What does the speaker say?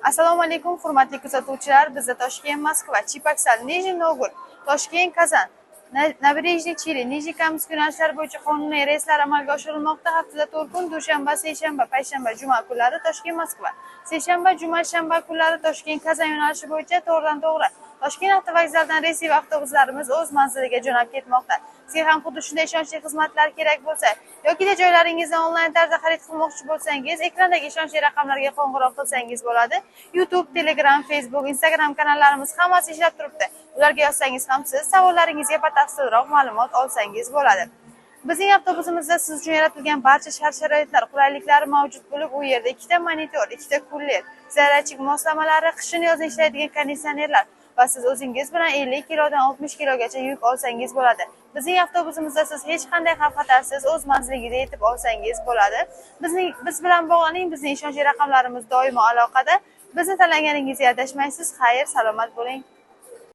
Assalomu alaykum, hurmatli kuzatuvchilar. Bizda Toshkent, Moskva, Chipaksal, Nijniy Novgorod, Toshkent, Kazan, Nabirejniy Chili, Nijniy Kamsk yo'nalishlari bo'yicha qonuniy reyslar amalga oshirilmoqda. Haftada 4 kun dushanba, seshanba, payshanba, juma kunlari Toshkent, Moskva. Seshanba, juma, shanba kunlari Toshkent, Kazan yo'nalishi bo'yicha to'g'ridan-to'g'ri Toshkent avtovokzalidan reysiy avtobuslarimiz o'z manziliga jo'nab ketmoqda. Sizga ham xuddi shunday ishonchli xizmatlar kerak bo'lsa yoki joylaringizni onlayn tarzda xarid qilmoqchi bo'lsangiz, ekrandagi ishonchli raqamlarga qo'ng'iroq qilsangiz bo'ladi. YouTube, Telegram, Facebook, Instagram kanallarimiz hammasi ishlab turibdi. Ularga yozsangiz ham siz savollaringizga batafsilroq ma'lumot olsangiz bo'ladi. Bizning avtobusimizda siz uchun yaratilgan barcha shart-sharoitlar, qulayliklari mavjud bo'lib, u yerda 2 ta monitor, 2 ta kuller, zaryadchik moslamalari, qishin-yozin ishlaydigan konditsionerlar va siz o'zingiz bilan 50 kilodan 60 kilogacha yuk olsangiz bo'ladi. Bizning avtobusimizda siz hech qanday xavf-xatarsiz o'z manziligingizga yetib olsangiz bo'ladi. Biz bilan bog'laning, bizning ishonchli raqamlarimiz doimo aloqada. Bizni tanlaganingizga adashmaysiz. Xayr, salomat bo'ling.